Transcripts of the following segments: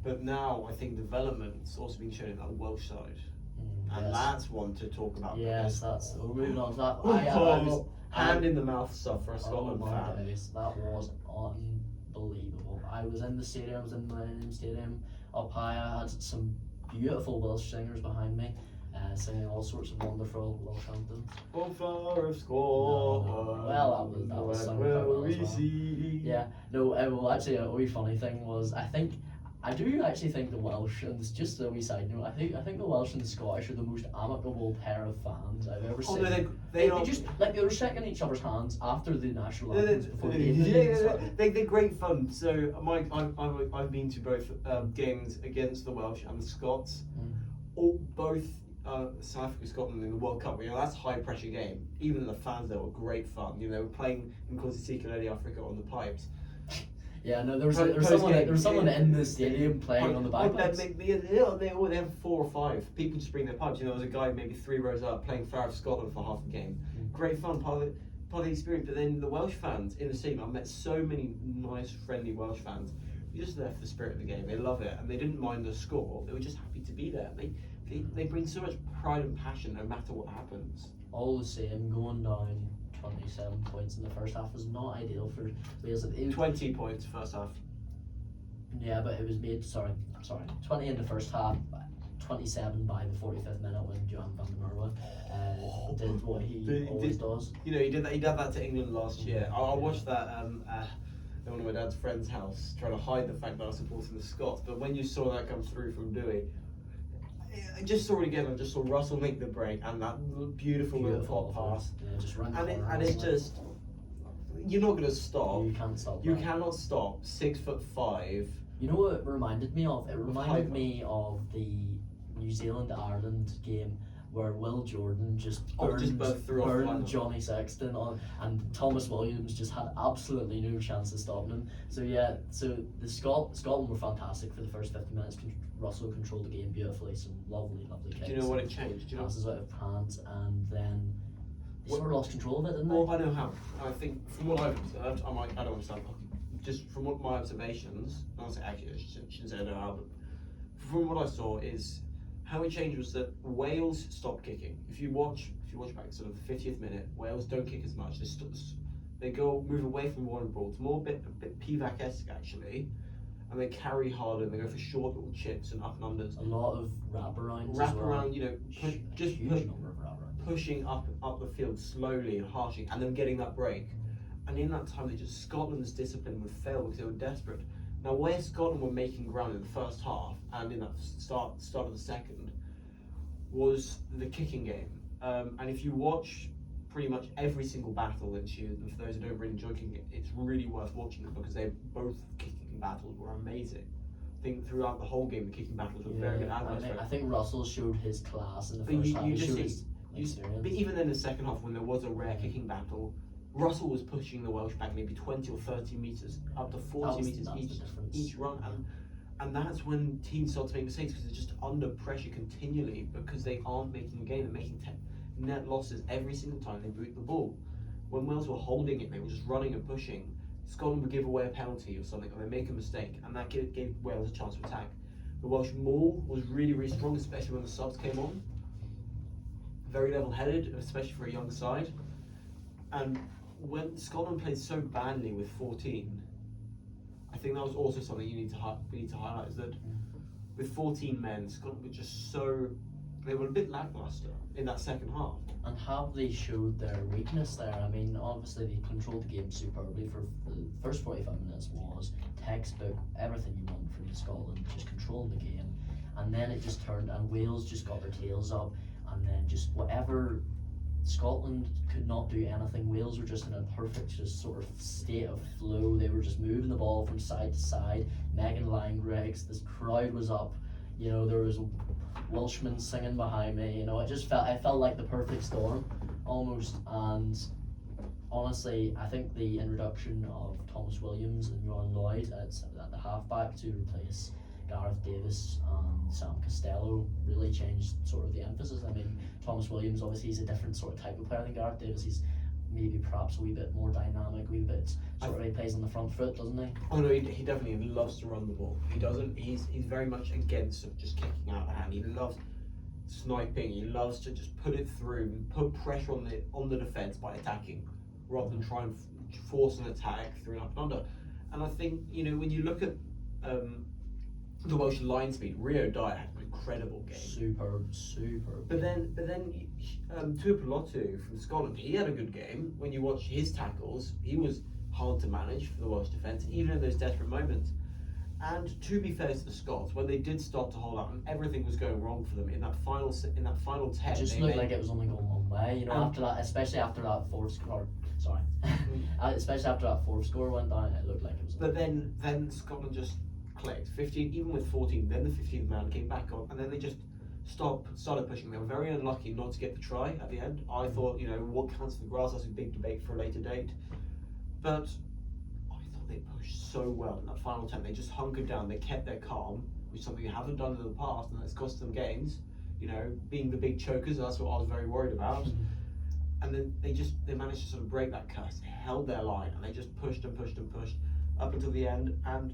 But now I think development's also being shown in that Welsh side. And yes. that's one to talk about. Yes, that's. We're moving on to that. Hand in the mouth stuff for a Scotland oh my fan. Goodness, that was unbelievable. I was in the stadium, I was in the Millennium Stadium up high. I had some beautiful Welsh singers behind me, singing all sorts of wonderful Welsh anthems. Oh, flower of Scotland. No. Well, that was sung quite well as well. Yeah, no, well, actually, a wee funny thing was, I do actually think the Welsh, and it's just a wee side note, I think the Welsh and the Scottish are the most amicable pair of fans I've ever seen. No, they just, like, they were shaking each other's hands after the national anthems before the game. They're great fun. So, I've been to both games against the Welsh and the Scots. Both South Africa, Scotland in the World Cup. That's a high pressure game. Even the fans there were great fun. They were playing in Kosisika Africa on the pipes. Yeah, no, there was someone in the stadium playing on the bagpipes. They have 4 or 5 people just bring their pipes. There was a guy maybe 3 rows up playing Flower of Scotland for half the game. Great fun, part of the experience. But then the Welsh fans in the stadium, I've met so many nice, friendly Welsh fans. You're just there for the spirit of the game. They love it, and they didn't mind the score. They were just happy to be there. They bring so much pride and passion no matter what happens. All the same, going down 27 points in the first half was not ideal for Wales. 20 points first half. Yeah, but it was made, 20 in the first half, 27 by the 45th minute when Johan van der Merwe did what he always does. He did that to England last year. I watched that at one of my dad's friend's house, trying to hide the fact that I was supporting the Scots. But when you saw that come through from Dewey, I just saw it again. I just saw Russell make the break and that beautiful little pop pass. Yeah, just ran and it's just, you're not going to stop. You can't stop. You cannot stop. 6'5". You know what it reminded me of? It reminded me of the New Zealand-Ireland game where Will Jordan just burned Johnny Sexton and Thomas Williams just had absolutely no chance of stopping him. So yeah, the Scotland were fantastic for the first 50 minutes. Russell controlled the game beautifully. Some lovely kicks. Do you know what it changed? Passes out of hands, and then they sort of lost control of it, didn't they? Well, I know how. I think from what I've observed, I don't understand hockey. Just from what my observations, I shouldn't say I know how, but from what I saw is how it changed was that Wales stopped kicking. If you watch back sort of the 50th minute, Wales don't kick as much. They move away from Warren Brawl. It's more a bit Pivac-esque actually, and they carry harder. And they go for short little chips and up and unders. A lot of wraparounds. Pushing up the field slowly and harshing, and then getting that break. And in that time, Scotland's discipline would fail because they were desperate. Now, where Scotland were making ground in the first half and in that start of the second was the kicking game. And if you watch pretty much every single battle this year, and for those who don't really enjoy kicking, it's really worth watching them because both kicking battles were amazing. I think throughout the whole game, the kicking battles were very good. I think Russell showed his class in the first half. But even then in the second half, when there was a rare kicking battle, Russell was pushing the Welsh back maybe 20 or 30 metres, up to 40 metres each run. And that's when teams start to make mistakes because they're just under pressure continually because they aren't making a game. They're making net losses every single time they boot the ball. When Wales were holding it, they were just running and pushing. Scotland would give away a penalty or something, or they make a mistake, and that gave Wales a chance to attack. The Welsh maul was really, really strong, especially when the subs came on. Very level-headed, especially for a young side. And when Scotland played so badly with 14, I think that was also something we need to highlight, is that with 14 men, Scotland were just they were a bit lackluster in that second half. And have they showed their weakness there? I mean, obviously they controlled the game superbly for the first 45 minutes was textbook, everything you want from Scotland, just controlling the game. And then it just turned and Wales just got their tails up, and then just whatever Scotland could not do anything. Wales were just in a perfect just sort of state of flow. They were just moving the ball from side to side. Megan Langregs, this crowd was up. There was Welshmen singing behind me. I felt like the perfect storm almost. And honestly, I think the introduction of Thomas Williams and Ron Lloyd at the halfback to replace Gareth Davis and Sam Costello really changed sort of the emphasis. I mean, Thomas Williams, obviously he's a different sort of type of player than Gareth Davis. He's maybe perhaps a wee bit more dynamic, a wee bit sort of he plays on the front foot, doesn't he? Oh no, he definitely loves to run the ball. He doesn't. He's very much against just kicking out the hand. He loves sniping. He loves to just put it through, put pressure on the defense by attacking, rather than try and force an attack through and up and under. And I think, you know, when you look at the Welsh line speed, Rio Dyer had an incredible game. Superb. But then Tuipulotu from Scotland, he had a good game. When you watch his tackles, he was hard to manage for the Welsh defence, even in those desperate moments. And to be fair to the Scots, when they did start to hold up and everything was going wrong for them in that final 10, it just looked like it was only going one way. You know, after that, especially after that fourth score. Sorry, especially after that fourth score went down, it looked like it was. But then Scotland just clicked. 15, even with 14, then the 15th man came back on, and then they just started pushing. They were very unlucky not to get the try at the end. I thought, you know, what counts for the grass? That's a big debate for a later date. But I thought they pushed so well in that final 10. They just hunkered down. They kept their calm, which is something they haven't done in the past, and that's cost them games. You know, being the big chokers, that's what I was very worried about. And then they managed to sort of break that curse. They held their line, and they just pushed and pushed and pushed up until the end. And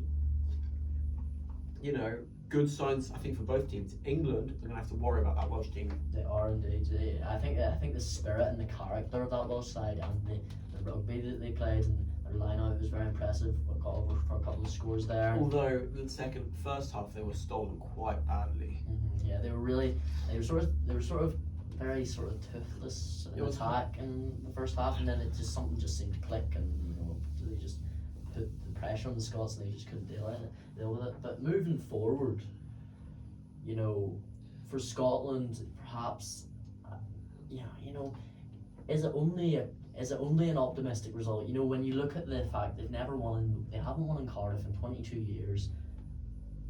you know, good signs I think for both teams. England, they're gonna have to worry about that Welsh team. They are indeed. I think the spirit and the character of that Welsh side and the rugby that they played and their line-out was very impressive. We got over for a couple of scores there. Although the first half they were stolen quite badly. Yeah, they were sort of very sort of toothless in attack in the first half, and then something just seemed to click, and you know, they just put the pressure on the Scots and they just couldn't deal with it. But moving forward, you know, for Scotland, perhaps, you know, is it only an optimistic result? You know, when you look at the fact they haven't won in Cardiff in 22 years.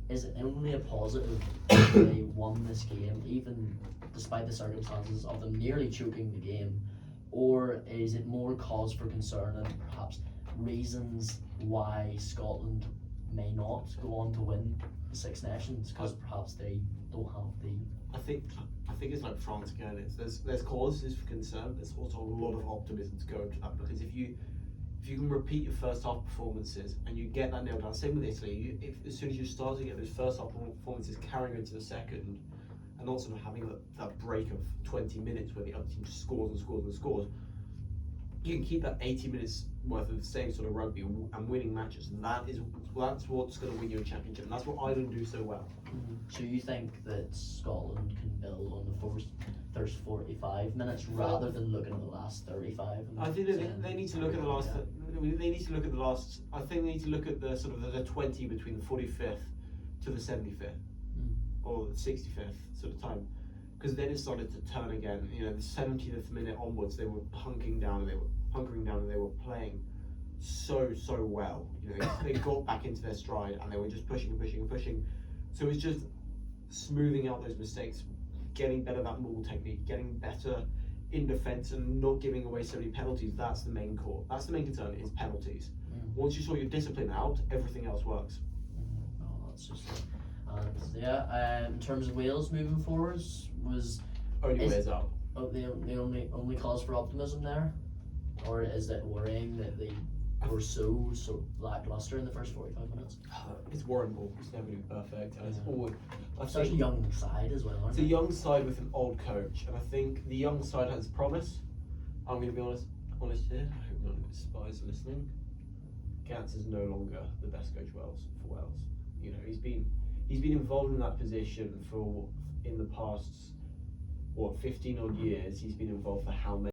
Is it only a positive that they won this game, even despite the circumstances of them nearly choking the game? Or is it more cause for concern and perhaps reasons why Scotland may not go on to win the Six Nations, because perhaps they don't have the... I think it's like France again. There's causes for concern. There's also a lot of optimism to go into that, because if you can repeat your first half performances and you get that nailed down, same with Italy. As soon as you start to get those first half performances carrying into the second, and not sort of having that break of 20 minutes where the other team just scores and scores and scores, you can keep that 80 minutes worth of the same sort of rugby and winning matches, and that's what's going to win you a championship, and that's what Ireland do so well. So you think that Scotland can build on the first 45 minutes rather than looking at the last 35? I think they need to look at the last. They need to look at the last. I think they need to look at the sort of the 20 between the 45th to the 75th or the 65th sort of time, because then it started to turn again. You know, the 70th minute onwards, they were hunkering down and they were playing so well. You know, they got back into their stride and they were just pushing and pushing and pushing. So it's just smoothing out those mistakes, getting better at that maul technique, getting better in defence and not giving away so many penalties. That's the main core. That's the main concern, is penalties. Once you sort your discipline out, everything else works. No, that's just it. And in terms of Wales moving forwards, only ways up. The only cause for optimism there, or is it worrying that they were so lackluster in the first 45 minutes? It's worrying. It's never been perfect, and it's always. It's such a young side as well. It's a young side with an old coach, and I think the young side has promise. I'm going to be honest here. I hope none of his spies are listening. Gats is no longer the best coach for Wales. You know, he's been involved in that position in the past 15 odd years. He's been involved for how many?